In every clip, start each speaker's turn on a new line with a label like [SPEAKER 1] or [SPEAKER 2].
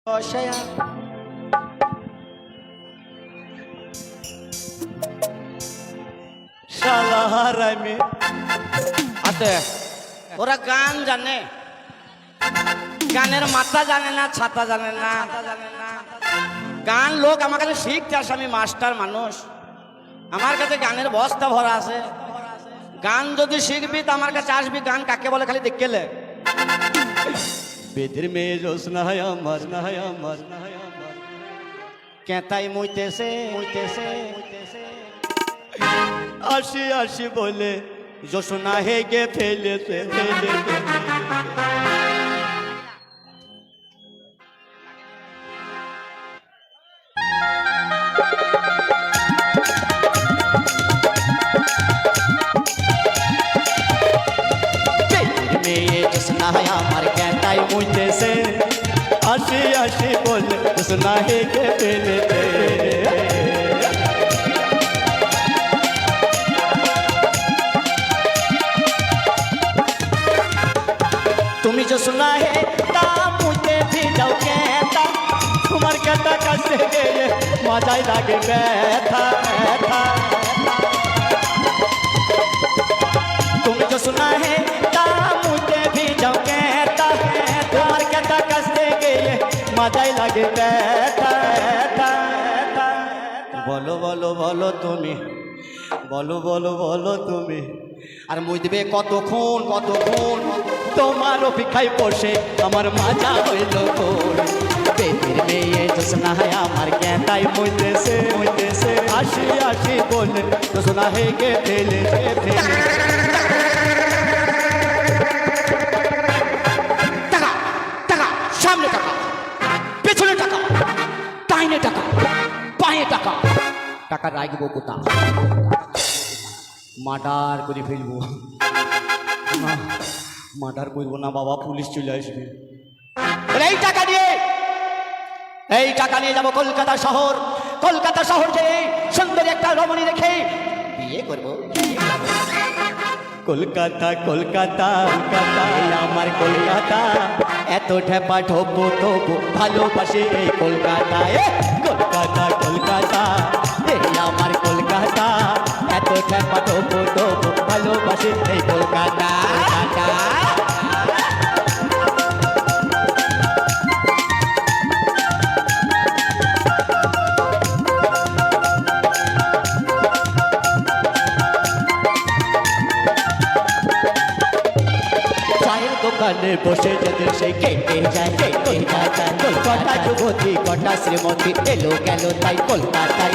[SPEAKER 1] ওরা গান জানে, গানের মাথা জানে না, ছাতা জানে না। গান লোক আমার কাছে শিখতে আসে, আমি মাস্টার মানুষ, আমার কাছে গানের বস্তা ভরা আছে। গান যদি শিখবি তো আমার কাছে আসবি। গান কাকে বলে খালি দেখলে বেদের মেয়ে জোসনা হয় আমার, না হয় আমার, না হয় আমার, কেতাই মুইতেছে মুইতেছে আসি আসি বলে জোসনা হেগে ফেলেছে ফেলেছে। মেয়ে জোসনা হয় আমার, কেতাই মুইতেছে আসি আসি বলে জোসনা হেগে ফেলেছে। তুমি জোসনা হে তা মুইতে ভিজাও কেতা, তোমার কেতা কাছে গেলে মজাই লাগে ব্যথা ব্যথা। তুমি জোসনা হে তা মুইতে ভিজাও কেতা, তোমার কেতা কাছে গেলে মজাই লাগে ব্যথা ব্যথা। বলো বলো বলো তুমি, বলো বলো বলো তুমি, আর মুই দিবে কতক্ষণ কতক্ষণ, তোমার অপেক্ষায় বসে আমার মাজা হইল গোল। বেদের মেয়ে জোসনা হয় আমার, কেতাই মুইতেছে মুইতেছে আসি আসি বলে জোসনা হেগে ফেলেছে ফেলে। টাকা টাকা, সামনে টাকা, পেছনে টাকা, ডাইনে টাকা, বাঁয়ে টাকা, টাকা রাখবো কোথা, মার্ডার করে ফেলবো। মার্ডার করবো না বাবা, পুলিশ চলে আসবে। এই টাকা নিয়ে, এই টাকা নিয়ে যাবো কলকাতা শহর। কলকাতা শহর যে সুন্দরী একটা রমণী রেখে বিয়ে করবো। কলকাতা কলকাতা কলকাতা আমার কলকাতা, এত ঠেপা ঠোপো তবু ভালোবাসে এই কলকাতায়। কলকাতা কলকাতা এই আমার কলকাতা, এত ঠেপা ঠোপো তবু ভালোবাসে এই কলকাতা। দোকানে বসে যেদিন সেই কেটে যায় কেটে যায় কলকাতা যুবতী কটা শ্রীমতী এলো গেল তাই কলকাতায়।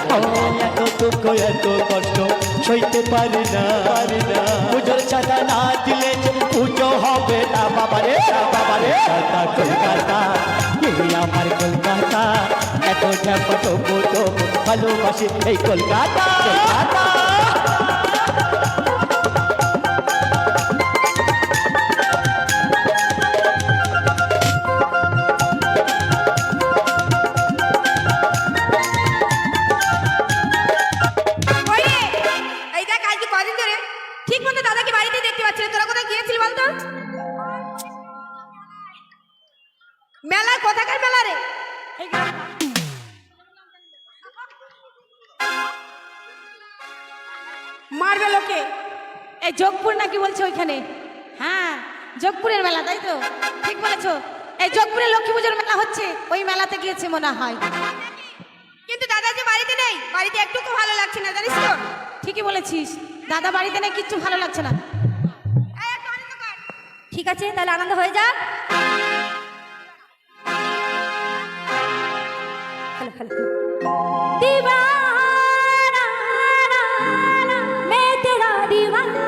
[SPEAKER 1] এত দুঃখ এত কষ্ট সইতে পারি না পারি না, পুজোর চাঁদা না দিলে যে পুজো হবে না বাবারে বাবারে। কলকাতা এই আমার কলকাতা, এত ঝাপট পুজো ভালোবাসি এই কলকাতা কলকাতা।
[SPEAKER 2] মেলা কোথাকার মেলা রে? মারবে লোকে।
[SPEAKER 3] এই যোগপুর নাকি বলছে ওইখানে? হ্যাঁ যোগপুরের মেলা, তাই তো? ঠিক বলেছো। এই যোগপুরে লক্ষ্মী পুজোর মেলা হচ্ছে, ওই মেলাতে গিয়েছে মনে হয়।
[SPEAKER 2] কিন্তু দাদা যে বাড়িতে নেই, বাড়িতে একটুকু ভালো লাগছে না, জানিস তো?
[SPEAKER 3] ঠিকই বলেছিস, দাদা বাড়িতে নেই, কিচ্ছু ভালো লাগছে না।
[SPEAKER 2] ঠিক আছে তাহলে আনন্দ হয়ে যা।
[SPEAKER 3] दीवाना मैं तेरा दीवाना।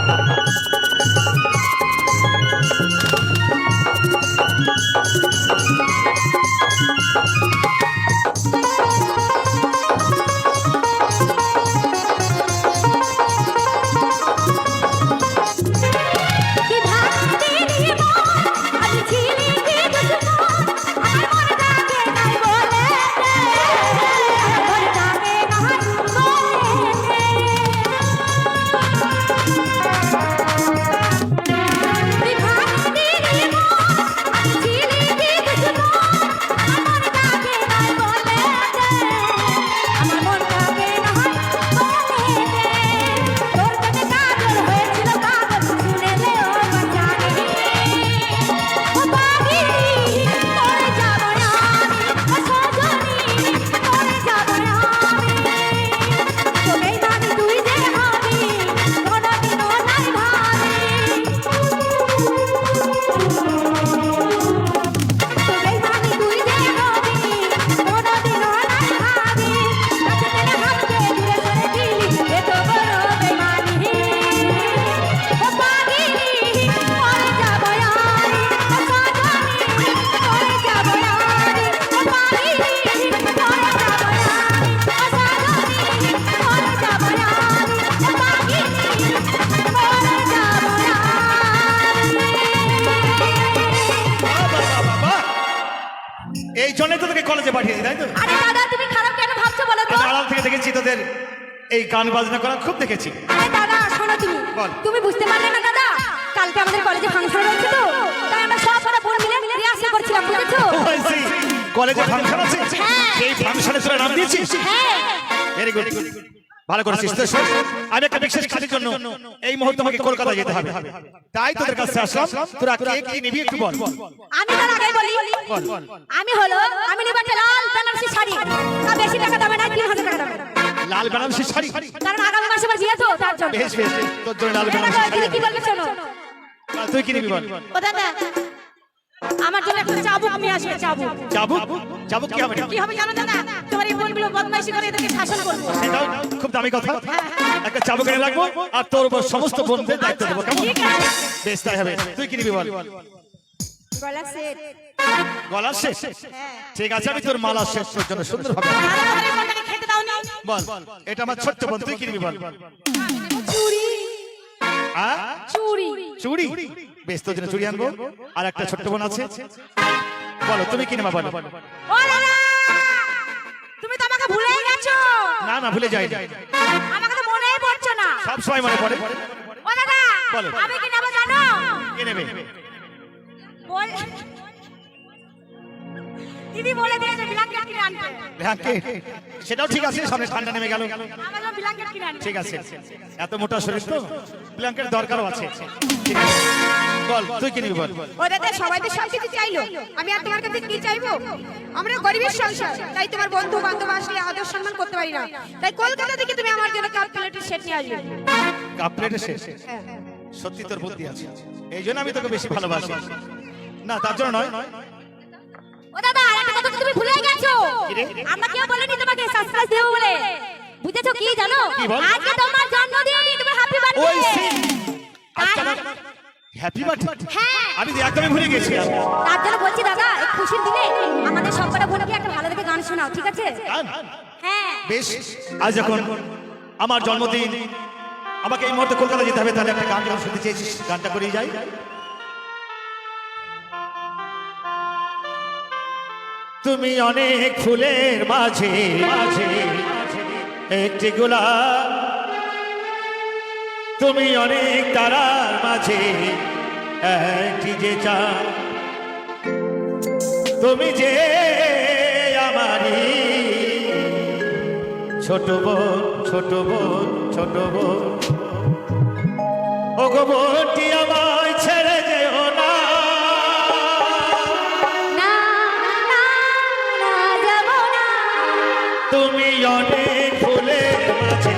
[SPEAKER 4] এই জন্যই তো তোকে কলেজে পাঠিয়েছি, তাই তো?
[SPEAKER 3] আরে দাদা তুমি খারাপ কেন ভাবছো বলো তো?
[SPEAKER 4] আমি আড়াল থেকে দেখেছি তোদের এই গান বাজনা করা খুব দেখেছি।
[SPEAKER 3] আরে দাদা শোনো তুমি,
[SPEAKER 4] বল।
[SPEAKER 3] তুমি বুঝতে পারলে না দাদা, কালকে আমাদের কলেজে ফাংশন রয়েছে তো, তাই আমরা সব বোন মিলে রিহার্সাল করছিলাম, বুঝেছো?
[SPEAKER 4] কলেজে ফাংশন আছে,
[SPEAKER 3] হ্যাঁ।
[SPEAKER 4] সেই ফাংশনে তোরা নাম দিয়েছিস?
[SPEAKER 3] হ্যাঁ।
[SPEAKER 4] ভেরি গুড, ভালো করেছিস। তো শোন, আমি একটা বিশেষ কাজের জন্য এই মুহূর্তে আমাকে কলকাতা যেতে হবে, তাই তোদের কাছে আসলাম। তোরা কে কি নিবি একটু বল।
[SPEAKER 3] আমি তার আগে বলি, আমি নেব একটা লাল বেনারসি শাড়ি, তা বেশি টাকা দামে না, 3000 টাকা দামে।
[SPEAKER 4] লাল বেনারসি শাড়ি?
[SPEAKER 3] কারণ আগামী মাসে আমার বিয়ে তো, তার জন্য।
[SPEAKER 4] বেশ বেশ, তোর জন্য লাল বেনারসি
[SPEAKER 3] দাদা,
[SPEAKER 4] শাড়ি।
[SPEAKER 3] তুমি কি বলবে শোনো।
[SPEAKER 4] তুই কি নিবি বল।
[SPEAKER 3] ও দাদা, আমার জন্য একটা চাবুক নিয়ে আসবে, চাবুক।
[SPEAKER 4] চাবুক? চাবুক কি হবে?
[SPEAKER 3] কি হবে জানো দাদা? তোমার এই বোনগুলো বদমাইশি করে এদেরকে শাসন করবো।
[SPEAKER 4] সেটাও খুব দামি কথা। একটা চাবুক এনে রাখবো আর তোর উপর সমস্ত বোনদের দায়িত্ব দেবো, কেমন?
[SPEAKER 3] ঠিক আছে।
[SPEAKER 4] বেশ, তাই হবে। তুই কি নিবি বল।
[SPEAKER 2] গলা সেট।
[SPEAKER 4] গলার শেষ? ঠিক আছে, আমি তোর মালা শেষ পর্যন্ত সুন্দর হবে।
[SPEAKER 3] দাদা, তোমার এই বোনটাকে খেতে দাওনি?
[SPEAKER 4] বল, এটা আমার ছোট্ট বোন, তুই কি নিবি বল।
[SPEAKER 3] চুড়ি।
[SPEAKER 4] আ?
[SPEAKER 3] চুড়ি।
[SPEAKER 4] চুড়ি? বেশ, তোর জন্য চুড়ি আনবো। আর একটা ছোট্ট বোন আছে, বলো তুমি কি নেবা বলো।
[SPEAKER 3] ও দাদা, তুমি তো আমাকে ভুলেই গেছো।
[SPEAKER 4] না না, ভুলে যাই,
[SPEAKER 3] আমাকে তো মনেই পড়ছে না।
[SPEAKER 4] সব সময় মনে পড়ে।
[SPEAKER 3] ও দাদা,
[SPEAKER 4] বলো।
[SPEAKER 3] আমি কি নেবো জানো?
[SPEAKER 4] কে নেবে?
[SPEAKER 3] বল। দিদি বলে দিয়েছে ব্ল্যাঙ্কেট কিনে আনতে।
[SPEAKER 4] ব্ল্যাঙ্কেট? সেটাও ঠিক আছে, সামনে ঠান্ডা নেমে গেল।
[SPEAKER 3] আমার জন্য ব্ল্যাঙ্কেট কিনে আনতে।
[SPEAKER 4] ঠিক আছে, এত মোটা শরীর তো ব্ল্যাঙ্কেট দরকারও আছে। ঠিক আছে, বল তুই কি নিবি বল।
[SPEAKER 2] ও দাদা, সবাই তো সব কিছু চাইলো, আমি আর তোমার কাছে কি চাইবো? আমরা গরিবের সংসার, তাই তোমার বন্ধু বান্ধব আসলে আদর সম্মান করতে পারি না, তাই কলকাতা থেকে তুমি আমার জন্য কাপ প্লেটের সেট নিয়ে আসবে।
[SPEAKER 4] কাপ প্লেটের শেষ? সত্যি তোর বুদ্ধি আছে, এই জন্য আমি তোকে বেশি ভালোবাসি। না, তার জন্য নয়।
[SPEAKER 3] ও দাদা, আরেকটা কথা তো তুমি ভুলে গেছো।
[SPEAKER 4] কি রে?
[SPEAKER 3] আমরা কেউ বলেনি তোমাকে সারপ্রাইজ দেব বলে। বুঝেছো কি জানো?
[SPEAKER 4] কি বল?
[SPEAKER 3] আজকে তোমার জন্মদিন, তুমি হ্যাপি বার্থডে।
[SPEAKER 4] ওই সিন আজকে আমার হ্যাপি বার্থডে।
[SPEAKER 3] হ্যাঁ।
[SPEAKER 4] আমি তো একদমই ভুলে গেছি।
[SPEAKER 3] তার জন্য বলছি দাদা, এই খুশির দিনে আমাদের সবকটা বোনকে একটা ভালো দেখে গান শোনাও, ঠিক আছে?
[SPEAKER 4] গান?
[SPEAKER 3] হ্যাঁ।
[SPEAKER 4] বেশ, আজ যখন আমার জন্মদিন, আমাকে এই মুহূর্তে কলকাতা যেতে হবে, তাহলে একটা গান যখন শুনতে চেয়েছিস, গানটা করেই যাই। তুমি অনেক ফুলের মাঝে মাঝে একটি গোলাপ, তুমি অনেক তারার মাঝে একটি যে চাঁদ, তুমি যে আমারই ছোট বোন, ছোট বোন, ছোট বোন। ও গো বোনটি, আমায় ছেড়ে যেও না।
[SPEAKER 3] না না না, যাব না।
[SPEAKER 4] তুমি অনেক ফুলের মাঝে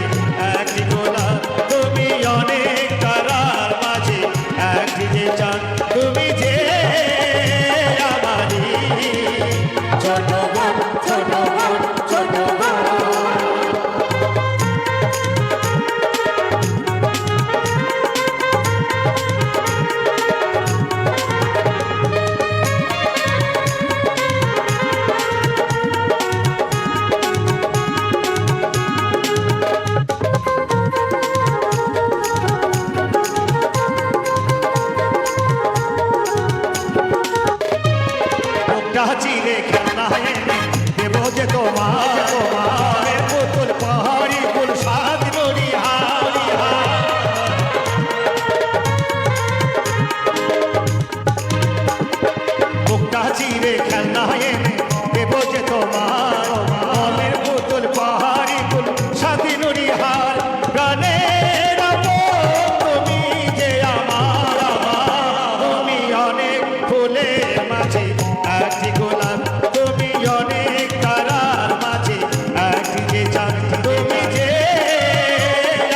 [SPEAKER 4] একটি গোলাপ, তুমি অনেক তারার মাঝে একটি যে চাঁদ, তুমি যে আমারই ছোট বোন, ছোট বোন, ছোট বোন। মুখটা চিরে খেলনা এনে দেবো যে তোমার পুতুল পাহাড়ি ফুল সাত নড়ি হারি মুখটা চিরে খেলনা এনে দেবো যে তোমার মনের পুতুল পাহাড়ি ফুল সাত নড়ি হার গানের তুমি যে আমার তুমি অনেক ফুলের মাঝে একটি গোলাপ তুমি অনেক তারার মাঝে একটি যে চাঁদ তুমি যে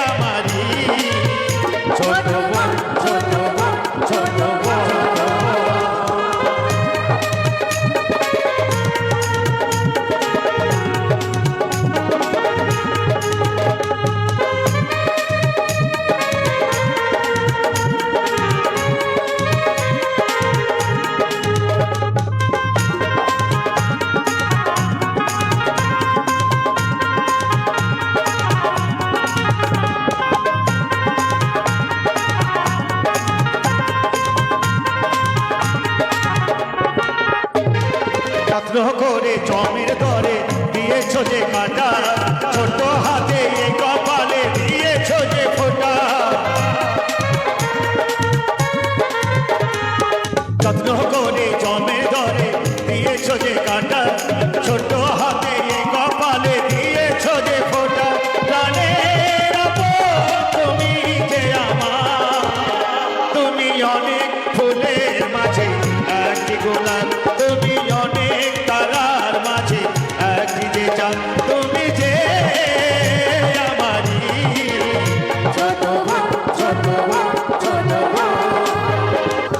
[SPEAKER 4] আমারই ছোট বোন ছোট বোন ছোট বোন যত্ন করে জমের দরে দিয়েছো যে কাটা ছোট হাতে এই কপালে দিয়েছো যে ফোঁটা যত্ন করে জমের দরে দিয়েছো যে কাটা ছোট হাতে এই কপালে দিয়েছো যে ফোঁটা প্রাণের আপন তুমি যে আমার তুমি অনেক ফুলের মাঝে একটি গোলাপ তুমি অনেক তারার মাঝে একটি যে চাঁদ তুমি যে আমারই ছোট বোন ছোট বোন ছোট বোন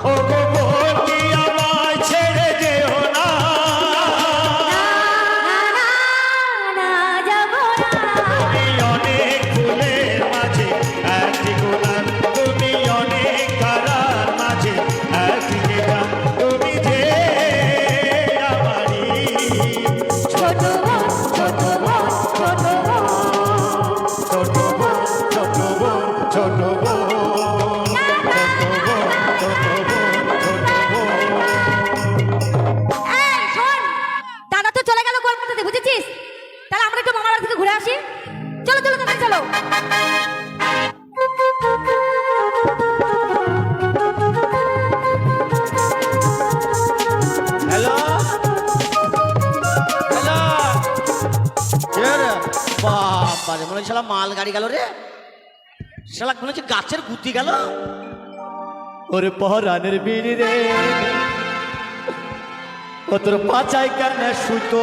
[SPEAKER 4] ও গো বলছি আমায় ছেড়ে যেও না তুমি অনেক ফুলের মাঝে একটি গোলাপ তুমি অনেক তারার মাঝে একটি যে চাঁদ তুমি যে আমারই
[SPEAKER 3] ছোট বোন ছোট বোন ছোট বোন
[SPEAKER 4] ছোট বোন ছোট বোন ছোট বোন
[SPEAKER 3] এই শোন, দাদা তো চলে গেল কলকাতাতে, বুঝেছিস? তাহলে আমরা একটু মামার বাড়ি থেকে ঘুরে আসি। চলো চলো তুমি চলো।
[SPEAKER 1] হ্যালো হ্যালো কে রে বাবা রে মনে হচ্ছে শালা মাল গাড়ি গেল রে শালা মনে হচ্ছে গাছের গুতি গেল ওরে পহরানের বিড়ি রে ও তোর পাচাই কেন সুতো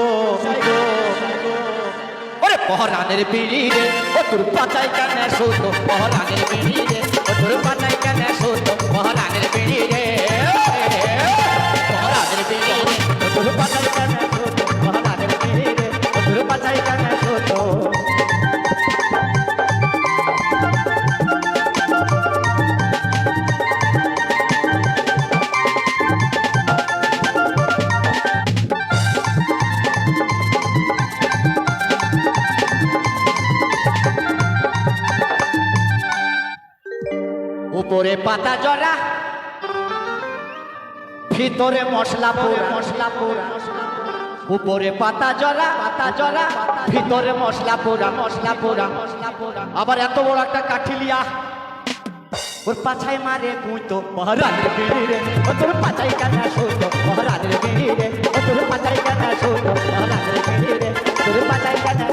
[SPEAKER 1] ওরে পহরানের বিড়ি রে ও তোর পাচাই কেন সুতো পহরানের বিড়ি রে ও তোর পাচাই কেন সুতো পহরানের বিড়ি রে পহরানের বিড়ি রে ও তোর পাচাই কেন সুতো পহরানের বিড়ি রে ও তোর পাচাই কেন সুতো উপরে পাতা জরা ভিতরে মশলা পোড়া উপরে পাতা জরা ভিতরে মশলা পোড়া আবার এত বড় একটা কাঠিলিয়া ওর পাছায় মারে গুঁতো মহারাজের বিড়ি রে ও তোর পাছায় কানা শুতো মহারাজের বিড়ি রে ও তোর পাছায় কানা শুতো মহারাজের বিড়ি রে তোর পাছায় কানা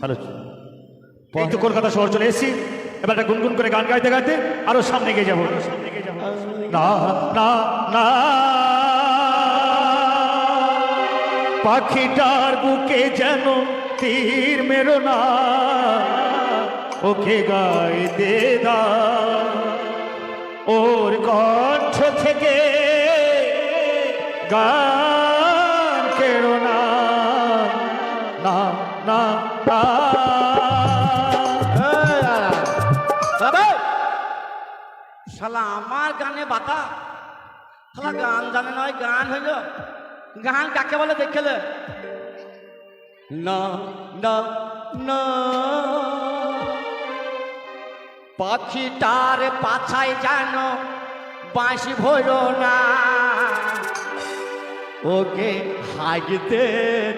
[SPEAKER 4] হ্যালো এই তো কলকাতা শহর চলে এসেছি এবার একটা গুনগুন করে গান গাইতে গাইতে আরো সামনে গিয়ে যাবো না না না পাখিটার বুকে যেন তীর মেরো না ওকে গাইতে দা ওর কণ্ঠ থেকে গান কেড়ো না না না না
[SPEAKER 1] শালা আমার গানে বাতা শালা গান জানে নয় গান হইল গান কাকে বলে দেখলে না না না পাখিটার পাছায় যেন বাঁশি ভরো না ওকে হাগতে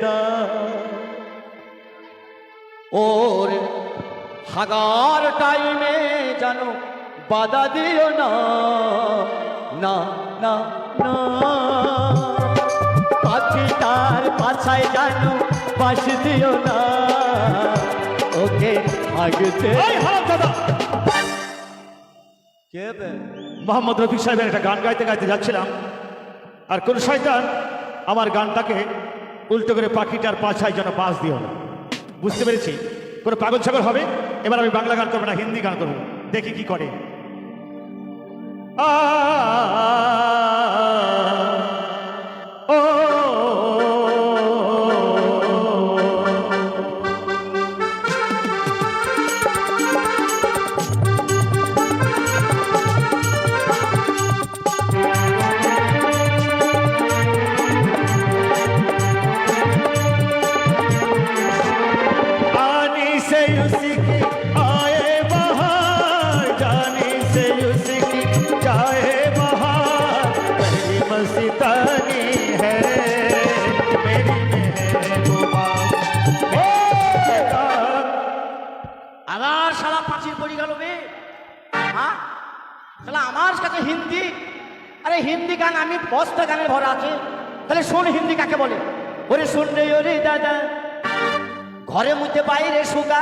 [SPEAKER 1] দাও, ওর হাগার টাইমে জানো বাধা দিও না, না না না, পাখিটার পাছায় জানো পাশ দিও না, ওকে হাগতে।
[SPEAKER 4] এই হারাম দাদা,
[SPEAKER 1] কে বে?
[SPEAKER 4] মোহাম্মদ রফিক সাহেবের একটা গান গাইতে গাইতে যাচ্ছিলাম, আর কোন শয়তান আমার গানটাকে উল্টো করে পাখিটার পাছায় যেন বাস দিও না। বুঝতে পেরেছি, কোনো পাগল ছাগল হবে। এবার আমি বাংলা গান করবো না, হিন্দি গান করবো, দেখি কি করে। আ ও
[SPEAKER 1] আমার শালা পাঁচিল পড়ে গেল বে, হ্যাঁ শালা আমার কাছে হিন্দি। আরে হিন্দি গান আমি বস্তা গানের ভরা আছে, তাহলে শোন হিন্দি কাকে বলে। ওরে শোন রে ওরে দাদা, ঘরে মুতে বাইরে সুগা,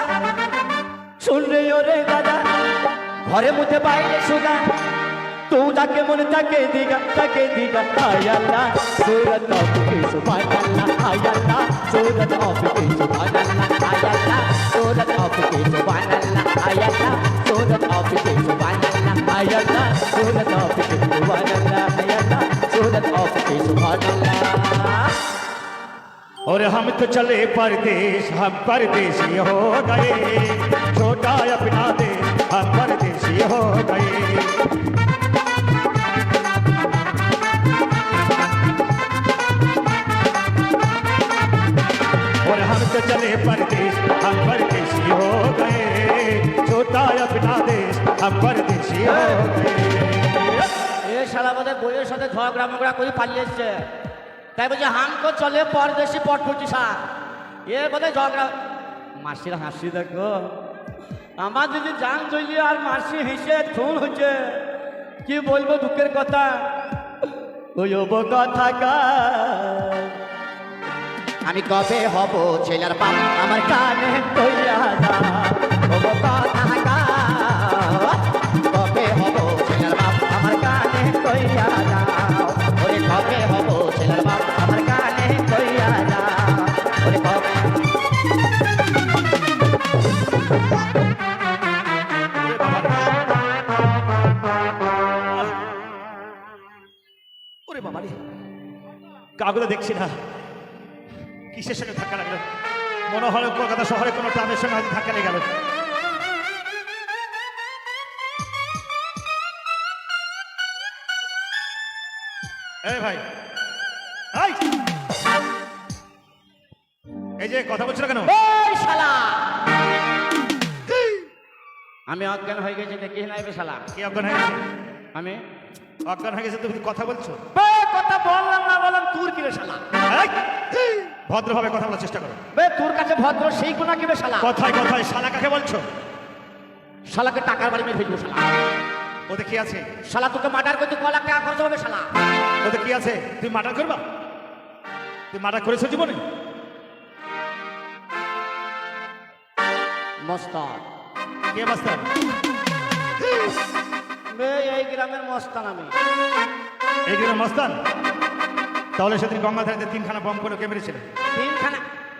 [SPEAKER 1] শোন রে ওরে দাদা, ঘরে মুতে বাইরে সুগা, तू जाके मन ताके दिगा हाय अल्लाह, सूरत ऑफ के सुभान अल्लाह, हाय अल्लाह, सूरत ऑफ के सुभान अल्लाह, हाय अल्लाह, सूरत ऑफ के सुभान अल्लाह, हाय अल्लाह, सूरत ऑफ के सुभान अल्लाह, हाय अल्लाह, सूरत ऑफ के सुभान अल्लाह, हाय अल्लाह, सूरत ऑफ के सुभान अल्लाह।
[SPEAKER 4] और हम तो चले परदेश, हम परदेशी हो गए, छोटा अपना देश, हम परदेशी हो गए। और हम तो चले परदेश, हम परदेशी हो गए, छोटा अपना देश, हम परदेशी हो गए।
[SPEAKER 1] এ শালা বোধহয় বইয়ের সাথে ঝগড়া মগড়া করে পালিয়ে এসছে, তাই বলছে হামকো চলে পরদেশি পটফুটি সা। এ বোধহয় ঝগড়া। মাসির হাসি দেখো, আমার যদি জান চলি আর মাসি হেসে খুন হচ্ছে, কি বলবো দুঃখের কথা। ওই কথা গা, আমি কবে হব ছেলের বাপ, আমার কানে কইয়া যা, ও কথা গা, কবে হব ছেলের বাপ, আমার কানে কইয়া যা, ওরে কবে হব ছেলের বাপ, আমার কানে কইয়া যা, ওরে কবে।
[SPEAKER 4] ওরে বাবা রে, কাগজে দেখছি না কিসের সঙ্গে ধাক্কা লাগলো, মনে হলো কলকাতা শহরে কোনো ট্রামের সঙ্গে হয়তো ধাক্কা লেগে গেল। এই ভাই, এই যে কথা বলছিল কেন?
[SPEAKER 1] এই শালা, আমি অজ্ঞান হয়ে গেছি দেখি নাই বে শালা।
[SPEAKER 4] কি অজ্ঞান হয়ে গেছে?
[SPEAKER 1] আমি
[SPEAKER 4] অজ্ঞান হয়ে গেছে, তুমি কথা বলছো?
[SPEAKER 1] বে কথা বললাম না বললাম তোর কি রে শালা।
[SPEAKER 4] ভদ্রভাবে কথা বলার চেষ্টা করো।
[SPEAKER 1] বে তোর কাছে ভদ্র সেই গুণা কি বে শালা।
[SPEAKER 4] কথায় কথায় শালা কাকে বলছো?
[SPEAKER 1] শালাকে টাকার বাড়ি মেরে ফেলবো শালা।
[SPEAKER 4] ওতে কি আছে?
[SPEAKER 1] শালা তোকে মার্ডার করতে ক লাখ টাকা খরচ হবে শালা।
[SPEAKER 4] ওতে কি আছে? তুমি মার্ডার করবা? তুমি মার্ডার করেছো জীবনে?
[SPEAKER 1] মস্তান
[SPEAKER 4] কে মাস্টার?
[SPEAKER 1] বে এই গ্রামের মস্তান আমি।
[SPEAKER 4] এই গ্রামের মস্তান? তাহলে সেদিন গঙ্গাধারীতে 3খানা বম করে কে মেরেছিল?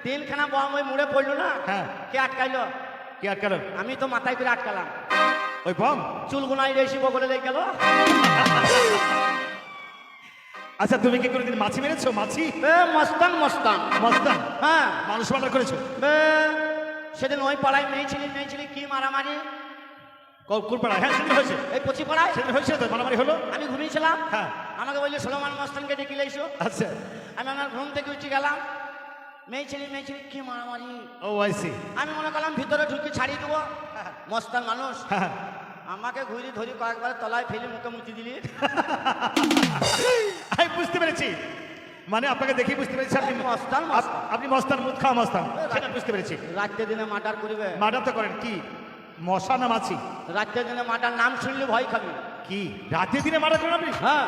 [SPEAKER 1] তিনখানা বম ওই মুড়ে পড়লো না?
[SPEAKER 4] হ্যাঁ।
[SPEAKER 1] কে আটকাইলো?
[SPEAKER 4] কি আটকালো?
[SPEAKER 1] আমি তো মাথায় করে আটকালাম।
[SPEAKER 4] ওই বম?
[SPEAKER 1] চুলগুনাই রেশি বগলে লেগে গেল।
[SPEAKER 4] আচ্ছা, তুমি কি কোনোদিন মাছি মেরেছো? মাছি?
[SPEAKER 1] বে মস্তান মস্তান।
[SPEAKER 4] মস্তান?
[SPEAKER 1] হ্যাঁ।
[SPEAKER 4] মানুষ মার্ডার করেছো?
[SPEAKER 1] বে সেদিন ওই পাড়ায় মেয়ে ছিলি কি মারামারি।
[SPEAKER 4] কোন পাড়ায়? হ্যাঁ, সেদিন হয়েছে।
[SPEAKER 1] এই কচি পাড়ায়
[SPEAKER 4] সেদিন হয়েছে তো মারামারি হলো?
[SPEAKER 1] আমি ঘুমিয়েছিলাম।
[SPEAKER 4] হ্যাঁ।
[SPEAKER 1] আমাকে বললো সোলোমান মস্তানকে ডেকে লাইছো।
[SPEAKER 4] আচ্ছা।
[SPEAKER 1] আমি আমার ঘুম থেকে উঠে গেলাম, মেয়ে ছেলে কি মারামারি।
[SPEAKER 4] ও আইসি।
[SPEAKER 1] আমি মনে করলাম ভিতরে ঢুকে ছাড়িয়ে দেবো, মস্তান মানুষ।
[SPEAKER 4] হ্যাঁ।
[SPEAKER 1] আমাকে ঘুরি ধরি কয়েকবার তলায় ফেলে মুখে মুতি দিলি।
[SPEAKER 4] আমি বুঝতে পেরেছি, মানে আপনাকে দেখেই বুঝতে পেরেছি আপনি
[SPEAKER 1] মস্তান, মস্তান।
[SPEAKER 4] আপনি মস্তান, মুখ খাওয়া মস্তান, সেটা বুঝতে পেরেছি।
[SPEAKER 1] রাত্রে দিনে মার্ডার করবে,
[SPEAKER 4] মার্ডার তো করেন কি, মশা না মাছি?
[SPEAKER 1] রাত্রে দিনে মার্ডার নাম শুনলে ভয় খাবি।
[SPEAKER 4] কি রাতে দিনে মার্ডার করেন আপনি?
[SPEAKER 1] হ্যাঁ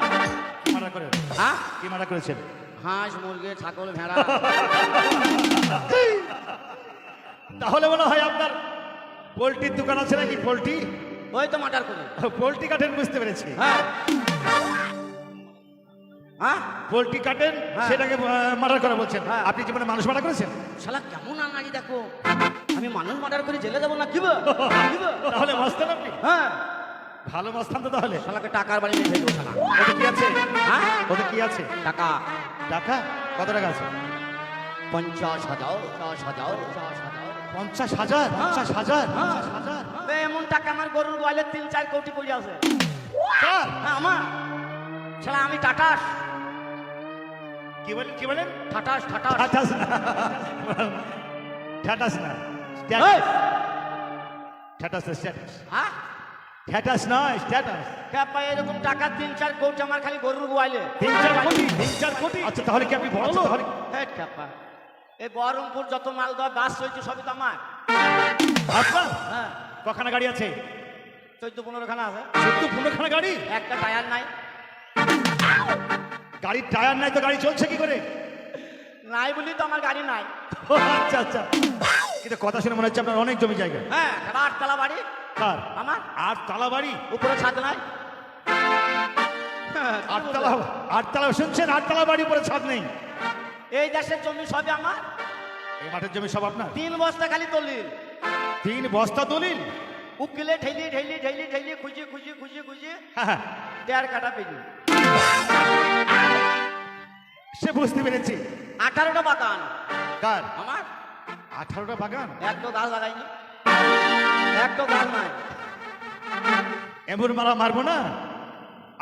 [SPEAKER 4] মার্ডার করেন?
[SPEAKER 1] হ্যাঁ,
[SPEAKER 4] কি মার্ডার করেছেন?
[SPEAKER 1] হাঁস মুরগি ছাগল ভেড়া।
[SPEAKER 4] তাহলে মনে হয় আপনার পোল্ট্রির দোকান আছে নাকি? পোল্ট্রি,
[SPEAKER 1] ওই তো মার্ডার করি।
[SPEAKER 4] পোল্ট্রি কাটেন, বুঝতে পেরেছি।
[SPEAKER 1] হ্যাঁ হ্যাঁ,
[SPEAKER 4] পোল্ট্রি কাটেন,
[SPEAKER 1] হ্যাঁ।
[SPEAKER 4] সেটাকে মার্ডার করা বলছেন।
[SPEAKER 1] হ্যাঁ।
[SPEAKER 4] আপনি জীবনে মানুষ মার্ডার করেছেন?
[SPEAKER 1] শালা কেমন আনাজি দেখো, আমি মানুষ মার্ডার করে জেলে যাবো না কি বল? কি বল?
[SPEAKER 4] তাহলে মস্তান আপনি,
[SPEAKER 1] হ্যাঁ,
[SPEAKER 4] ভালো মস্তান তো। তাহলে
[SPEAKER 1] শালাকে টাকার বাড়ি নিয়ে ফেলবো শালা।
[SPEAKER 4] ওদের কি আছে?
[SPEAKER 1] হ্যাঁ,
[SPEAKER 4] ওদের কি আছে?
[SPEAKER 1] টাকা
[SPEAKER 4] টাকা কত টাকা আছে?
[SPEAKER 1] 50,000, 50,000,
[SPEAKER 4] 50,000, 50,000, 50,000।
[SPEAKER 1] বে, এমন টাকা আমার গরুর গোয়ালে 3-4 কোটি পড়ে আছে।
[SPEAKER 4] কার?
[SPEAKER 1] হ্যাঁ আমার, শালা আমি টাটাস,
[SPEAKER 4] কি বলেন, কি বলেন?
[SPEAKER 1] টাটাস, টাটাস।
[SPEAKER 4] ঠাটাস না, ঠাটাস না,
[SPEAKER 1] এই!
[SPEAKER 4] ঠাটাস না, স্ট্যাটাস।
[SPEAKER 1] হ্যাঁ,
[SPEAKER 4] ঠ্যাটাস নয়, স্ট্যাটাস।
[SPEAKER 1] ক্যাপা এরকম টাকা 3-4 কোটি আমার খালি গরুর গোয়ালে।
[SPEAKER 4] 3-4 কোটি, 3-4 কোটি। আচ্ছা তাহলে কি আপনি বড় লোক? তাহলে
[SPEAKER 1] হ্যাঁ ক্যাপা, এই বহরমপুর যত মালদা বাস হয়েছে সবই তো আমার।
[SPEAKER 4] আপনার
[SPEAKER 1] হ্যাঁ,
[SPEAKER 4] কখানা গাড়ি আছে?
[SPEAKER 1] 14-15 খানা আছে,
[SPEAKER 4] 14-15খানা গাড়ি?
[SPEAKER 1] একটা টায়ার নাই।
[SPEAKER 4] গাড়ির টায়ার নাই তো গাড়ি চলছে কি করে?
[SPEAKER 1] নাই বলি তো আমার গাড়ি নাই।
[SPEAKER 4] ও, আচ্ছা আচ্ছা। কিন্তু কথা শুনে মনে হচ্ছে আপনার অনেক জমি জায়গা।
[SPEAKER 1] হ্যাঁ, 8 তলা বাড়ি
[SPEAKER 4] কার?
[SPEAKER 1] আমার,
[SPEAKER 4] 8 তলা বাড়ি?
[SPEAKER 1] উপরে ছাদ নাই। হ্যাঁ,
[SPEAKER 4] 8 তলা, 8 তলা শুনছেন? 8 তলা বাড়ি, উপরে ছাদ নেই।
[SPEAKER 1] এই দেশের জমি সবই আমার।
[SPEAKER 4] এই মাঠের জমি সব আপনার?
[SPEAKER 1] 3 বস্তা খালি দলিল,
[SPEAKER 4] 3 বস্তা দলিল?
[SPEAKER 1] উকিলে ঠেলি ঠেলি ঠেলি ঠেলি খুঁজে খুঁজে খুঁজে খুঁজে
[SPEAKER 4] হ্যাঁ,
[SPEAKER 1] 1.5 কাটা পেলি।
[SPEAKER 4] সে বুঝতে পেরেছি।
[SPEAKER 1] 18টা বাগান
[SPEAKER 4] কার?
[SPEAKER 1] আমার,
[SPEAKER 4] 18টা বাগান?
[SPEAKER 1] একটা গাছ লাগাইনি, একটা গাছ নাই।
[SPEAKER 4] এমন মারা মারবো না,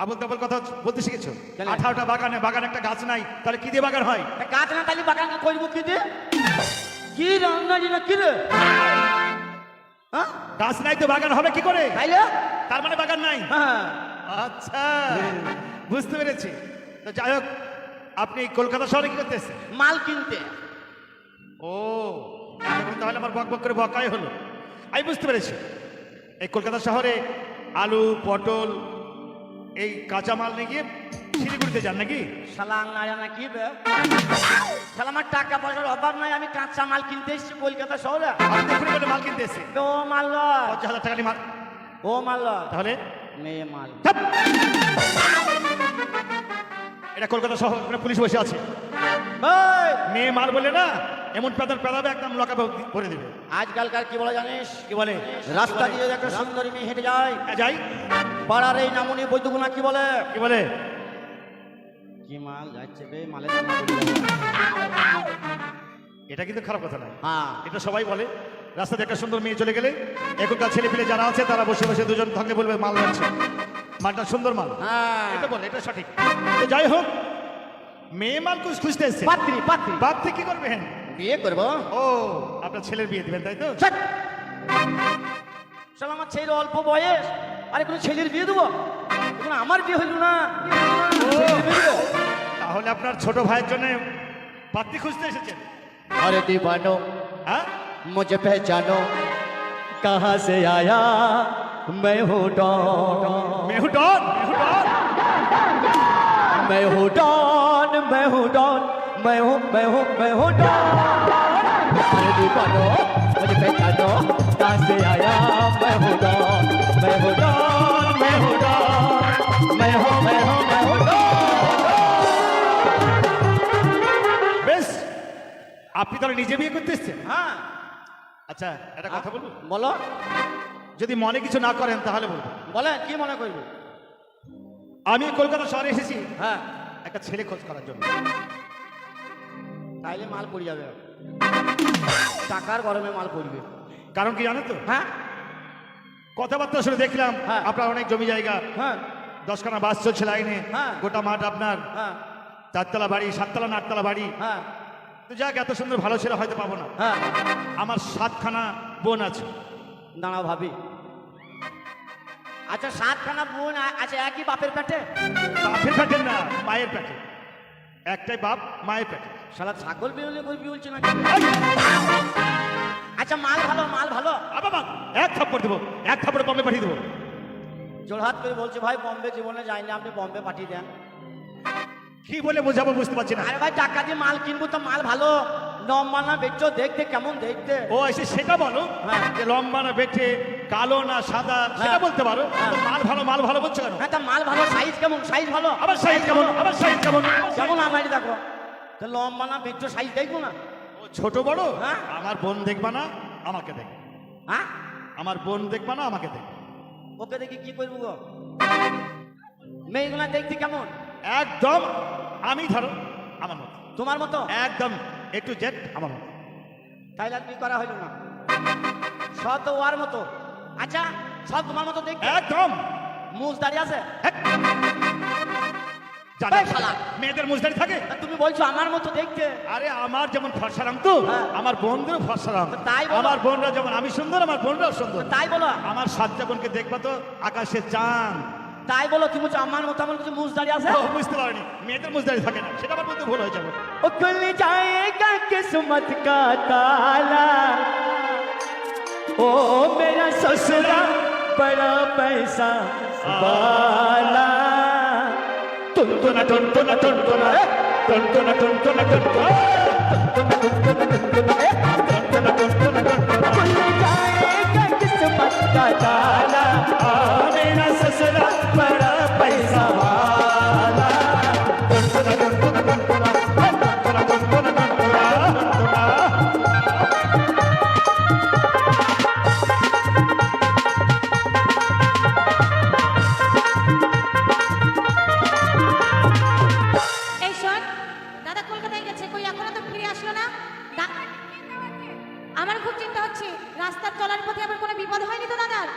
[SPEAKER 4] আবল তাবল কথা বলতে শিখেছো?
[SPEAKER 1] কেন?
[SPEAKER 4] 18টা বাগানে, বাগান একটা গাছ নাই, তাহলে কি দিয়ে বাগান হয়?
[SPEAKER 1] তা গাছ না তাহলে বাগান করবো কি দিয়ে? কি রান্না না কি রে? হ্যাঁ,
[SPEAKER 4] গাছ নাই তো বাগান হবে কি করে?
[SPEAKER 1] তাইলে
[SPEAKER 4] তার মানে বাগান নাই।
[SPEAKER 1] হ্যাঁ,
[SPEAKER 4] আচ্ছা, বুঝতে পেরেছি। তো যাই হোক, আপনি কলকাতা শহরে কি করতে এসেছেন?
[SPEAKER 1] মাল কিনতে।
[SPEAKER 4] ও, এখন তাহলে আমার বক বক করে বকাই হলো। আমি বুঝতে পেরেছি, এই কলকাতা শহরে আলু, পটল, এই কাঁচা মাল নিয়ে গিয়ে শিলিগুড়িতে যান নাকি?
[SPEAKER 1] শালা আংনারা না কি বে? শালা আমার টাকা পয়সার অভাব নাই, আমি কাঁচা মাল কিনতে এসেছি কলকাতা শহরে।
[SPEAKER 4] আপনি এক্ষুনি বলে মাল কিনতে এসেছেন?
[SPEAKER 1] ও মাল লয়,
[SPEAKER 4] 50,000 টাকা নিয়ে মাল?
[SPEAKER 1] ও মাল লয়,
[SPEAKER 4] তাহলে
[SPEAKER 1] মেয়ে মাল।
[SPEAKER 4] চাপ! এটা কলকাতা শহর, এখানে পুলিশ বসে আছে।
[SPEAKER 1] এই,
[SPEAKER 4] মেয়ে মাল বলে না, এমন পেদার পেদাবে একদম লকাপে ভরে দেবে।
[SPEAKER 1] আজকালকার কি বলে জানিস?
[SPEAKER 4] কি বলে?
[SPEAKER 1] রাস্তা দিয়ে একটা সুন্দরী মেয়ে হেঁটে যায়,
[SPEAKER 4] যাই,
[SPEAKER 1] পাড়ার এই নামনি বৈদ্যগুনা কি বলে?
[SPEAKER 4] কি বলে?
[SPEAKER 1] কি মাল যাচ্ছে বে, মালের দাম বলে যাবে।
[SPEAKER 4] এটা কিন্তু খারাপ কথা নয়,
[SPEAKER 1] হ্যাঁ,
[SPEAKER 4] এটা সবাই বলে। রাস্তাতে একটা সুন্দর মেয়ে চলে গেলে এখনকার ছেলে পেলে যারা আছে তারা বসে বসে দুজন থাকলে বলবে মাল যাচ্ছে, মালটা সুন্দর মাল।
[SPEAKER 1] হ্যাঁ,
[SPEAKER 4] এটা বলে, এটা সঠিক। তো যাই হোক, মেয়ে মাল খুঁজতে এসছে।
[SPEAKER 1] পাত্রী পাত্রী
[SPEAKER 4] বাপতে কি করবেন?
[SPEAKER 1] বিয়ে করবো।
[SPEAKER 4] ও, আপনার ছেলের বিয়ে দিবেন তাই তো?
[SPEAKER 1] ছাড়। শালা আমার ছেলে অল্প বয়স, আরে কোনো ছেলের বিয়ে দেবো? এখন আমার বিয়ে হইল না, ছেলের বিয়ে দেবো?
[SPEAKER 4] তাহলে আপনার ছোট ভাইয়ের জন্য পাত্রী খুঁজতে এসেছেন?
[SPEAKER 1] अरे दीवानो
[SPEAKER 4] হ্যাঁ,
[SPEAKER 1] मुझे पहचानो, कहाँ से आया मैं हूँ डॉन,
[SPEAKER 4] মেহুটন, মেহুটন।
[SPEAKER 1] मैं हूँ डॉन, मैं हूँ डॉन, मैं हूँ डॉन। अरे दीवानो मुझे पहचानो, कहाँ से आया मैं हूँ डॉन, मैं हूँ डॉन, मैं हूँ डॉन, मैं हूँ डॉन।
[SPEAKER 4] বেশ, আপনি তাহলে নিজে বিয়ে করতে এসছেন?
[SPEAKER 1] হ্যাঁ,
[SPEAKER 4] আচ্ছা, একটা কথা বলবো?
[SPEAKER 1] বলো।
[SPEAKER 4] যদি মনে কিছু না করেন তাহলে বলবো।
[SPEAKER 1] বলে কি মনে করবি?
[SPEAKER 4] আমি কলকাতা শহরে এসেছি
[SPEAKER 1] হ্যাঁ,
[SPEAKER 4] একটা ছেলে খোঁজ করার জন্য।
[SPEAKER 1] তাইলে মাল পড়ে যাবে, টাকার গরমে মাল পড়বে।
[SPEAKER 4] কারণ কি জানেন তো?
[SPEAKER 1] হ্যাঁ
[SPEAKER 4] কথাবার্তা শুনে দেখলাম
[SPEAKER 1] হ্যাঁ।
[SPEAKER 4] আপনার অনেক জমি জায়গা,
[SPEAKER 1] হ্যাঁ
[SPEAKER 4] 10খানা বাস চলছে লাইনে,
[SPEAKER 1] হ্যাঁ।
[SPEAKER 4] গোটা মাঠ আপনার,
[SPEAKER 1] হ্যাঁ
[SPEAKER 4] 4 তলা বাড়ি, 7 তলা না 8 তলা বাড়ি।
[SPEAKER 1] হ্যাঁ
[SPEAKER 4] তো যাক, এত সুন্দর ভালো ছেলে হয়তো পাবো না।
[SPEAKER 1] হ্যাঁ,
[SPEAKER 4] আমার 7খানা বোন আছে।
[SPEAKER 1] দাঁড়াও ভাবি। আচ্ছা 7খানা বোন আছে একই বাপের পেটে?
[SPEAKER 4] বাপের পেটে না, মায়ের পেটে। একটাই বাপ মায়ের পেটে।
[SPEAKER 1] শালা ছাগল বিউলে কই বিউলছে না আচ্ছা মাল ভালো মাল ভালো
[SPEAKER 4] বাবা এক থাপ্পড় দেবো, এক থাপ্পড়ে বম্বে পাঠিয়ে দেবো।
[SPEAKER 1] জোরহাত করে বলছে ভাই বম্বে জীবনে যাইনি আপনি বম্বে পাঠিয়ে দেন
[SPEAKER 4] কি বলে বোঝাবো বুঝতে পারছি না।
[SPEAKER 1] আরে ভাই টাকা দিয়ে মাল কিনবো তো মাল ভালো লম্বা না বেচো দেখতে কেমন দেখতে
[SPEAKER 4] ও এসে সেটা বলো,
[SPEAKER 1] হ্যাঁ।
[SPEAKER 4] যে লম্বা না বেঠে, কালো না সাদা, সেটা বলতে পারো।
[SPEAKER 1] হ্যাঁ।
[SPEAKER 4] তো মাল ভালো বলছো কেন?
[SPEAKER 1] হ্যাঁ তা মাল ভালো সাইজ কেমন সাইজ ভালো
[SPEAKER 4] আবার সাইজ কেমন, আবার সাইজ কেমন?
[SPEAKER 1] কেমন আমারই দেখো তো লম্বা না বেচো সাইজ দেখবো না
[SPEAKER 4] ও ছোট বড়,
[SPEAKER 1] হ্যাঁ।
[SPEAKER 4] আমার বোন দেখবা না আমাকে দেখ,
[SPEAKER 1] হ্যাঁ
[SPEAKER 4] আমার বোন দেখবা না আমাকে দেখ।
[SPEAKER 1] ওকে দেখি কি করবো গো মেয়েগুলা দেখতে কেমন
[SPEAKER 4] একদম আমি ধরো আমার মতো,
[SPEAKER 1] তোমার মতো
[SPEAKER 4] একদম একটু জেড আমার মতো।
[SPEAKER 1] তাইলে আর কি করা হইল না সব তো ওয়ার মতো আচ্ছা সব তোমার মতো দেখতে
[SPEAKER 4] একদম
[SPEAKER 1] মুজ দাঁড়িয়ে আছে
[SPEAKER 4] জানো,
[SPEAKER 1] এই শালা।
[SPEAKER 4] মেয়েদের মুজদারি থাকে।
[SPEAKER 1] তা তুমি বলছো আমার মতো দেখতে
[SPEAKER 4] আরে আমার যেমন ফর্সা রং তো,
[SPEAKER 1] হ্যাঁ।
[SPEAKER 4] আমার বোনদেরও ফর্সা রং।
[SPEAKER 1] তো তাই বলো।
[SPEAKER 4] আমার বোনরা যেমন আমি সুন্দর, আমার বোনরাও সুন্দর।
[SPEAKER 1] তাই বলো
[SPEAKER 4] আমার সাতটা বোনকে দেখবা তো আকাশের চাঁদ।
[SPEAKER 1] তাই বলো তুমি বলছো আমার মতো আমার কিছু মুজ দাঁড়িয়ে আছে
[SPEAKER 4] ও, বুঝতে পারিনি, মেয়েদের মুজদারি থাকে না, সেটা আমার বলতে ভুল হয়ে যাবে।
[SPEAKER 1] ओ खुल जाएगा किस्मत का ताला ओ मेरा ससुरा बड़ा पैसा वाला
[SPEAKER 4] টুনটুনা টুনটুনা টুনটুনা টুনটুনা টুনটুনা টুনটুনা টুনটুনা।
[SPEAKER 1] खुल जाएगा किस्मत का ताला
[SPEAKER 4] आ मेरा ससुरा
[SPEAKER 1] बड़ा पैसा वाला
[SPEAKER 4] টুনটুনা টুনটুনা টুনটুনা টুনটুনা টুনটুনা টুনটুনা।
[SPEAKER 3] এই শোন, দাদা কলকাতায় গেছে, কই এখনো তো ফিরে আসলো না। আমার খুব চিন্তা হচ্ছে, রাস্তার চলার পথে আবার কোনো বিপদ হয়নি তো দাদার?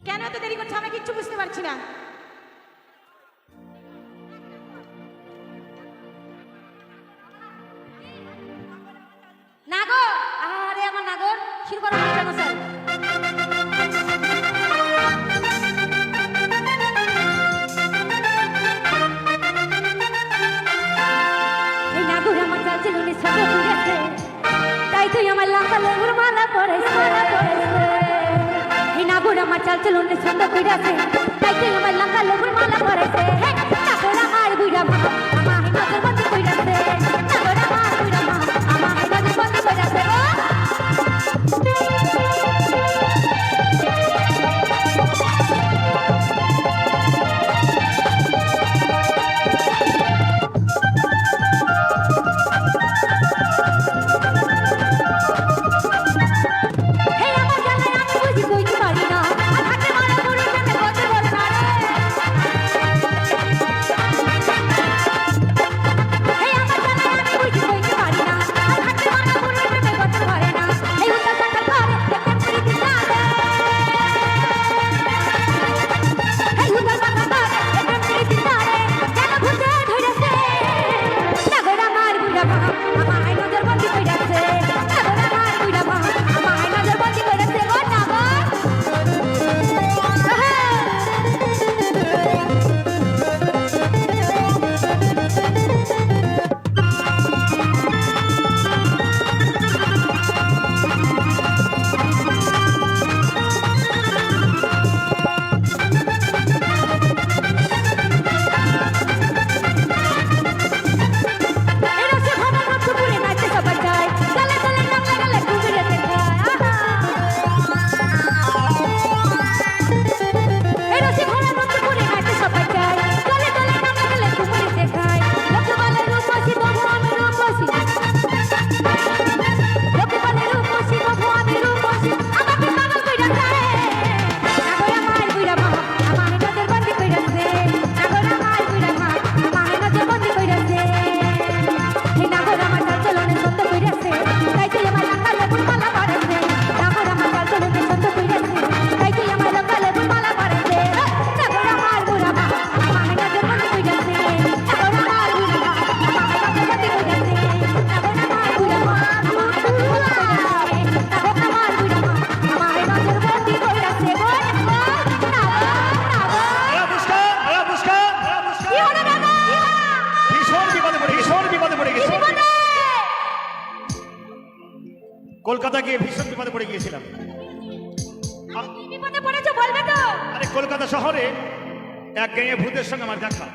[SPEAKER 3] কেন এত দেরি করছে আমি কিচ্ছু বুঝতে পারছি না। নাগর, আরে আমার নাগর শুরু করো কেন স্যার?
[SPEAKER 5] এই নাগর আমার চাচি লুনি ছোট ঘুরেছে তাই তুই আমার লম্বা লেবুর মালা পরেছে এই নাগর আমার চাচি লুনি ছোট ঘুরেছে তাই তুই আমার লম্বা লেবুর মালা পরেছে নাগর আমার বুড়া মা আমার নজর বন্দি কইরাছে নাগর আমার বুড়া মা আমার নজর বন্দি কইরাছে হে আমার জানাই আমি বুঝি কইতে পারি না আর হাতে মারা পড়ে কেন কথা বলে না রে
[SPEAKER 4] পড়ে গিয়েছিলাম।
[SPEAKER 5] কি বিপদে পড়েছো বলবে তো?
[SPEAKER 4] আরে কলকাতা শহরে এক গেঁয়ে ভূতের সঙ্গে আমার দেখা।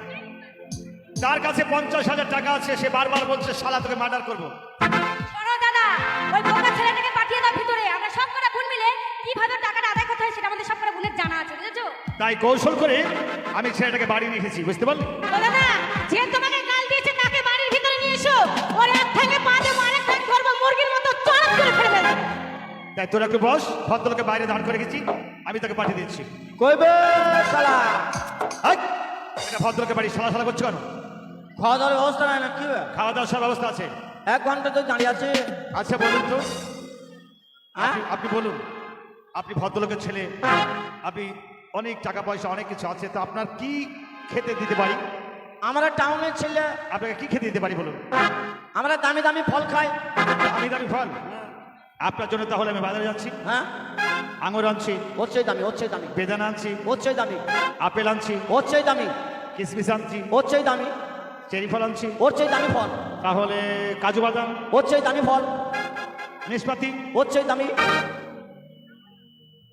[SPEAKER 4] তার কাছে 50,000 টাকা আছে, সে বারবার বলছে শালা তোকে মার্ডার করবো।
[SPEAKER 5] শোনো দাদা, ওই বোকা ছেলেটাকে পাঠিয়ে দাও ভিতরে। আমরা সব কটা বোন মিলে কিভাবে টাকাটা আদায় করতে হয় সেটা আমাদের সব কটা বোনের জানা আছে, বুঝেছো?
[SPEAKER 4] তাই কৌশল করে আমি ছেলেটাকে বাড়ি নিয়ে এসেছি, বুঝতে পারলি?
[SPEAKER 3] দাদা যে তোমাকে গাল দিয়েছে তাকে বাড়ির ভিতরে নিয়ে এসো, ওর এক ঠ্যাঙে পা দেবো, আরেক ঠ্যাং ধরবো, মুরগির মতো চড়ক করে ফেলে দেবো।
[SPEAKER 4] তাই তোরা একটু বস, ভদ্রলোকে বাইরে দাঁড় করে গেছি, আমি তোকে পাঠিয়ে দিচ্ছি।
[SPEAKER 1] কইবে শালা
[SPEAKER 4] হাট! এটা ভদ্রলোকে বাড়ি শালা শালা করছো কেন?
[SPEAKER 1] খাওয়া দাওয়ার ব্যবস্থা নাই না কি বে?
[SPEAKER 4] খাওয়া দাওয়ার সব ব্যবস্থা আছে।
[SPEAKER 1] 1 ঘন্টা তো দাঁড়িয়ে আছে।
[SPEAKER 4] আচ্ছা বলুন তো,
[SPEAKER 1] হ্যাঁ?
[SPEAKER 4] আপনি বলুন, আপনি ভদ্রলোকের ছেলে, আপনি অনেক টাকা পয়সা অনেক কিছু আছে, তো আপনার কি খেতে দিতে পারি?
[SPEAKER 1] আমরা টাউনের ছেলে,
[SPEAKER 4] আপনাকে কি খেতে দিতে পারি বলুন?
[SPEAKER 1] আমরা দামি দামি ফল খাই।
[SPEAKER 4] আমি দামি ফল আপনার জন্য, তাহলে আমি বাজারে যাচ্ছি,
[SPEAKER 1] হ্যাঁ,
[SPEAKER 4] আঙুর আনছি,
[SPEAKER 1] ওর চেয়ে দামি, ওর চেয়ে দামি,
[SPEAKER 4] বেদানা আনছি,
[SPEAKER 1] ওর চেয়ে দামি,
[SPEAKER 4] আপেল আনছি,
[SPEAKER 1] ওর চেয়ে দামি,
[SPEAKER 4] কিশমিশ আনছি,
[SPEAKER 1] ওর চেয়ে দামি,
[SPEAKER 4] চেরি ফল আনছি,
[SPEAKER 1] ওর চেয়ে দামি ফল,
[SPEAKER 4] তাহলে কাজু বাদাম,
[SPEAKER 1] ওর চেয়ে দামি ফল,
[SPEAKER 4] নিষ্পাতি,
[SPEAKER 1] ওর চেয়ে দামি।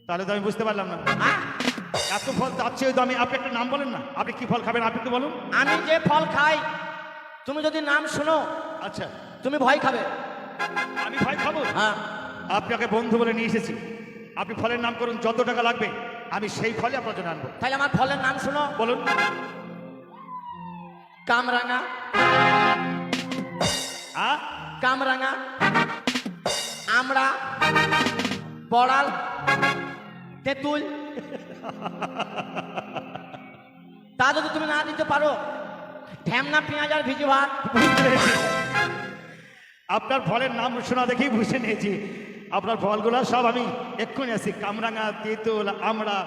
[SPEAKER 4] তাহলে তো আমি বুঝতে পারলাম না।
[SPEAKER 1] হ্যাঁ?
[SPEAKER 4] এত ফল তার চেয়ে দামি, আপনি একটা নাম বলেন না, আপনি কি ফল খাবেন আপনি তো বলুন।
[SPEAKER 1] আমি যে ফল খাই তুমি যদি নাম শোনো
[SPEAKER 4] আচ্ছা,
[SPEAKER 1] তুমি ভয় খাবে।
[SPEAKER 4] আমি ভয় খাবো?
[SPEAKER 1] হ্যাঁ,
[SPEAKER 4] আপনাকে বন্ধু বলে নিয়ে এসেছি, আপনি ফলের নাম করুন, যত টাকা লাগবে আমি সেই ফলে আপনার জন্য আনবো।
[SPEAKER 1] তাহলে আমার ফলের নাম শোনো।
[SPEAKER 4] বলুন।
[SPEAKER 1] কামরাঙা, কামরাঙা, আমড়া, বড়াল, তেঁতুল। তা যদি তুমি না দিতে পারো, ঢ্যামনা, পেঁয়াজ আর ভিজে ভাত।
[SPEAKER 4] বুঝতে পেরেছি। আপনার ফলের নাম শোনা দেখেই বুঝে নিয়েছি আপনার ফলগুলো সব আমি এক্ষুনি আসি, কামরাঙা, তেঁতুল, আমড়া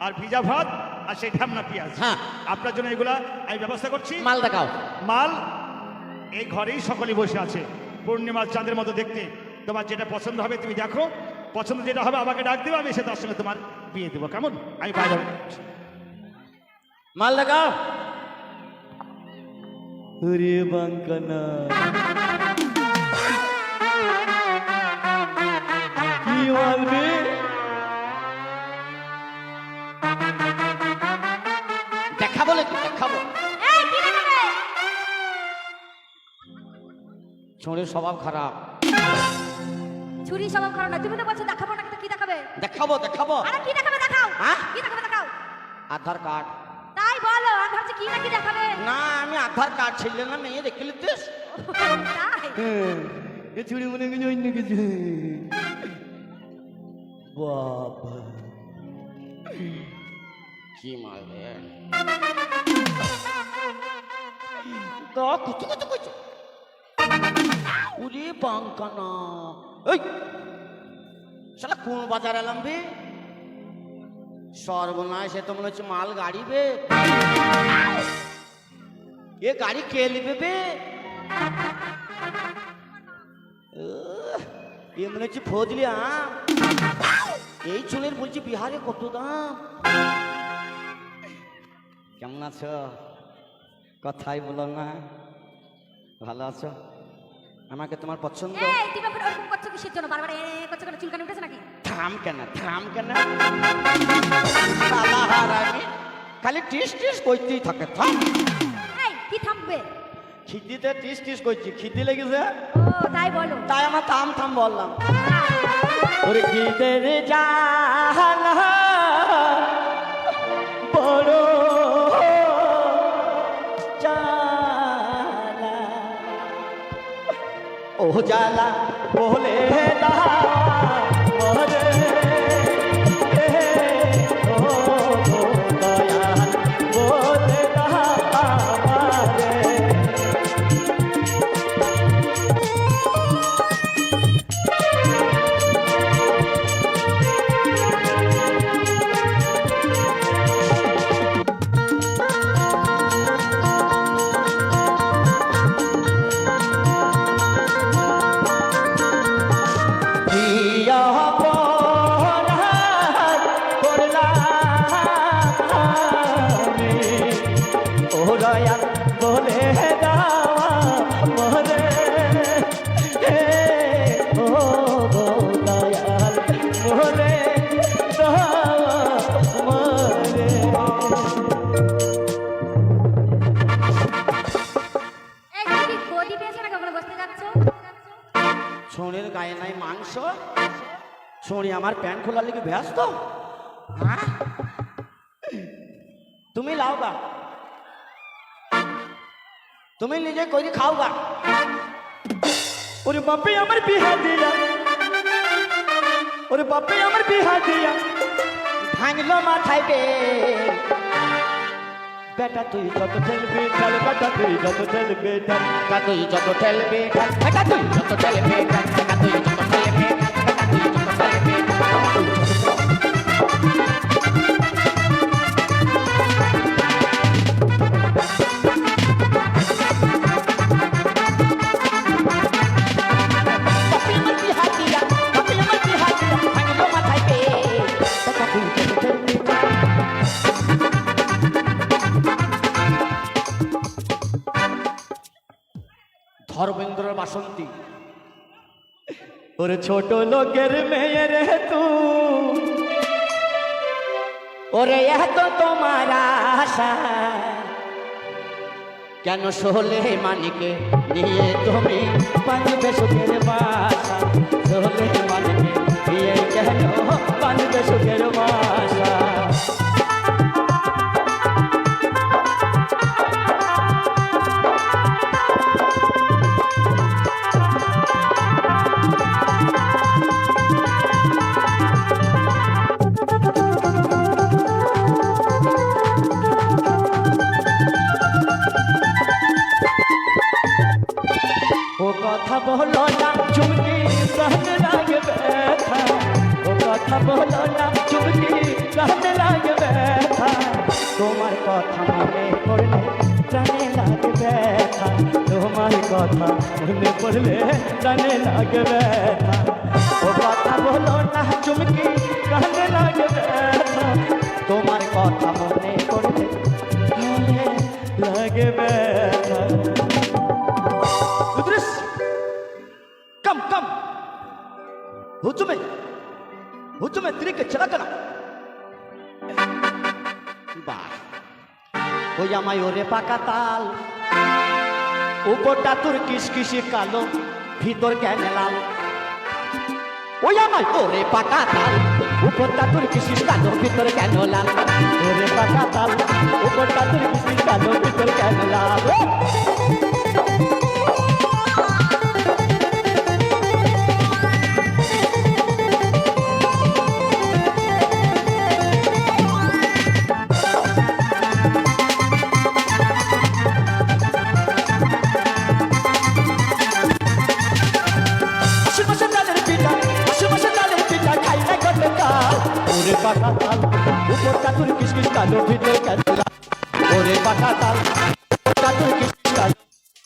[SPEAKER 4] আর ভিজা ভাত আর সেই ঢামনা পেঁয়াজ।
[SPEAKER 1] হ্যাঁ।
[SPEAKER 4] আপনার জন্য এগুলা আমি ব্যবস্থা করছি।
[SPEAKER 1] মাল দেখাও।
[SPEAKER 4] মাল এই ঘরেই সকলেই বসে আছে, পূর্ণিমার চাঁদের মতো দেখতে। তোমার যেটা পছন্দ হবে তুমি দেখো, পছন্দ যেটা হবে আমাকে ডাক দেবো, আমি এসে তার সঙ্গে তোমার বিয়ে দেবো, কেমন? আমি বাইরে
[SPEAKER 1] মাল দেখাও। ওরে বাঙ্কানা, কি মালবে? দেখাবো নাকি? দেখাবো।
[SPEAKER 5] এই কি দেখাবে?
[SPEAKER 1] ছোঁড়ের স্বভাব খারাপ।
[SPEAKER 5] ছুরি স্বভাব খারাপ না, তুমি তো বলছো দেখাবো না, কিন্তু কি দেখাবে?
[SPEAKER 1] দেখাবো, দেখাবো।
[SPEAKER 5] আরে কি দেখাবে দেখাও।
[SPEAKER 1] হ্যাঁ?
[SPEAKER 5] কি দেখাবে দেখাও।
[SPEAKER 1] আধার কার্ড।
[SPEAKER 5] তাই বলো, আমি ভাবছি কি না কি দেখাবে।
[SPEAKER 1] না, আমি আধার কার্ড ছিল না, মেয়ে দেখে লিখিস।
[SPEAKER 5] তাই
[SPEAKER 1] এ চুরি মনে কিছু অন্য কিছু। বাবা কি মারবে? কত কত কইছো? উরে বাঙ্কানা, এই শালা কোন বাজার এলাম বে? সর্বনাশ, এ তো মনে হচ্ছে মাল গাড়ি বে। এ গাড়ি কে নিবে বে? এ মনে হচ্ছে ফজলি আম। এই চুলের বলছি বিহারে কত দাম। কেমন আছো? কথাই বলো না। ভালো আছো? আমাকে তোমার পছন্দ?
[SPEAKER 5] এই তুমি এখন ওরকম করছো কিসের জন্য? বারবার এ করছো কেন? চুলকানি উঠেছে নাকি?
[SPEAKER 1] থাম কেন, থাম কেন? শালা হারামি, খালি টিস টিস করতেই থাকে। থাম।
[SPEAKER 5] এই কি থামবে?
[SPEAKER 1] খিদিতে টিস টিস করছি, খিদি লেগেছে
[SPEAKER 5] ও তাই বলো।
[SPEAKER 1] তাই আমার থাম থাম বললাম। ওরে খিদের জালা বড় জালা, ও জালা বলে দাও মরে, ও দয়াল বলে দাও আমারে। শুনি আমার প্যান্ট খোলার লিগে ব্যস্ত। হ্যাঁ? তুমি লাও গা, তুমি নিজে করে খাও গা। ওরে বাপে আমার বিহা দিয়া, ওরে বাপে আমার বিহা দিয়া ভাঙলো মাথায় বেটা তুই যত ঠেলবি ঠেল, বেটা তুই যত ঠেলবি ঠেল, বেটা তুই যত ঠেলবি ঠেল, বেটা তুই যত ঠেলবি ঠেল, বেটা তুই যত ঠেলবি ঠেল, বেটা তুই যত ঠেলবি ধর্মেন্দ্র বাসন্তী। ওরে ছোট লোকের মেয়ে রে তুই, ওরে এত তোমার আশা, কেন সোলে মানিকে নিয়ে তুমি বাঁধবে সুখের বাসা, সোলে মানিকে নিয়ে কেন বাঁধবে সুখের বাসা। ও কথা বলো না চুমকি সামনে লাগে ব্যথা, ও কথা বলো না চুমকি সামনে লাগে ব্যথা, তোমার কথা মনে পড়লে প্রাণে লাগে ব্যথা, তোমার কথা মনে পড়লে প্রাণে লাগে ব্যথা। ও কথা বলো না চুমকি সামনে লাগে ব্যথা, তোমার কথা মনে পড়লে প্রাণে লাগে ব্যথা। कम कम हुजूम में तिरके चला करा बाय ওই আমায় ওরে পাকা তাল, উপরটা তোর কিসকিসি কালো, ভিতর কেন লাল। ওই আমায় ওরে পাকা তাল, উপরটা তোর কিসকিস কালো, ভিতর কেন লাল। ওরে পাকা তাল, উপরটা তোর কিসকিস কালো, ভিতর কেন লাল। ওরে পাকা তাল, উপরটা তোর কিসকিস কালো, ভিতর কেন লাল। ওরে পাকা তাল, উপরটা তোর কিসকিস কালো,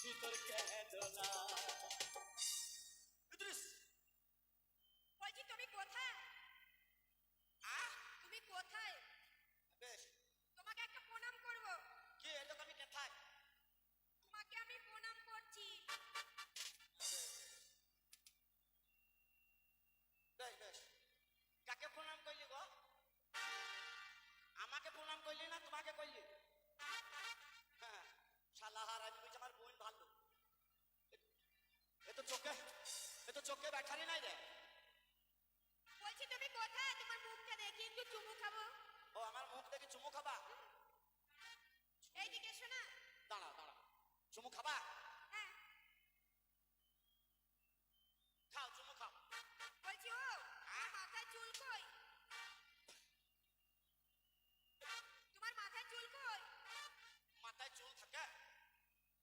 [SPEAKER 1] ভিতর কেন লাল।
[SPEAKER 2] বলছি তুমি কোথায়? তুমি কোথায়?
[SPEAKER 1] বেশ,
[SPEAKER 2] তোমাকে একটা প্রণাম করব।
[SPEAKER 1] কি এলো আমি কোথায়?
[SPEAKER 2] তোমাকে আমি প্রণাম করছি।
[SPEAKER 1] বেশ বেশ, কাকে প্রণাম করলি গো? আমাকে প্রণাম করলি না তোমাকে করলি? হ্যাঁ, শালা হার আমি বুঝি আমার বোন ভালো। এ তো চোখে ব্যাঠারি নাই রে।
[SPEAKER 2] বলছি তুমি কোথায়? তোমার মুখটা দেখি একটু চুমু খাবো।
[SPEAKER 1] ও আমার মুখ দেখে চুমু খাবা?
[SPEAKER 2] এইদিকে এসো না।
[SPEAKER 1] দাঁড়া দাঁড়া, চুমু খাবা?
[SPEAKER 2] হ্যাঁ।
[SPEAKER 1] খাও চুমু খাও।
[SPEAKER 2] বলছি ও মাথায় চুল কই? তোমার মাথায় চুল কই?
[SPEAKER 1] মাথায় চুল থাকে?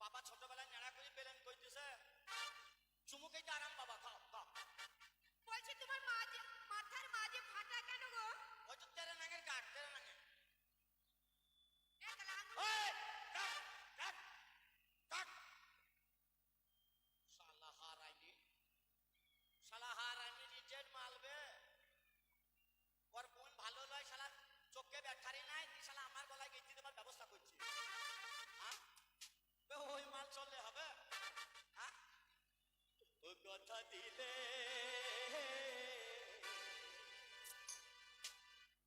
[SPEAKER 1] বাবা ছোটবেলায় নেড়া করে পেলেন কই দিছে, চুমু খেতে আরাম বাবা, খাও খাও।
[SPEAKER 2] বলছি তোমার মাথার মাঝে ফাটা কেন গো?
[SPEAKER 1] ওই তো তেরে নাঙের কাট, তেরে নাঙে।
[SPEAKER 2] এই তাহলে আঙুল-
[SPEAKER 1] ওই কাট কাট কাট। শালা হারাইনি রিজেক্ট মালবে। ওর বোন ভালো লয়, শালা চোখে ব্যাঠারি নাই, তুই শালা আমার গলায় গেঁথে দেবার ব্যবস্থা করছি। হ্যাঁ? ওই মাল চললে হবে? হ্যাঁ? ও কথা দিলে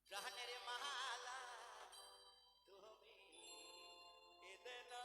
[SPEAKER 1] প্রাণের মালা তুমি এদে না।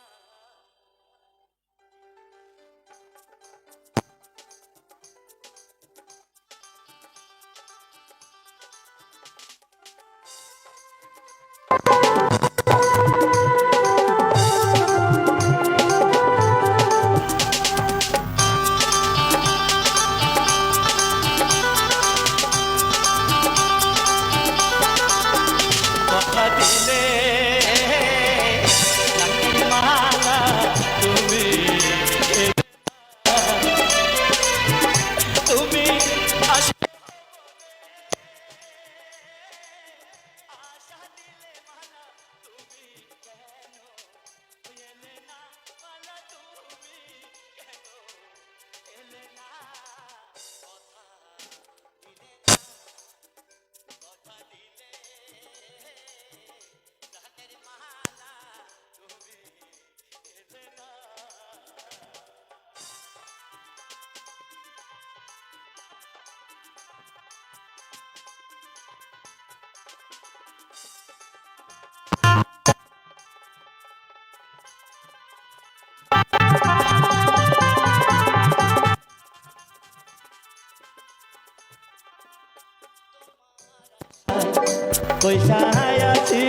[SPEAKER 1] বৈশায় আছি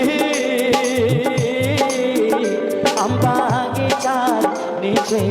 [SPEAKER 1] আম বাগিচার নিচে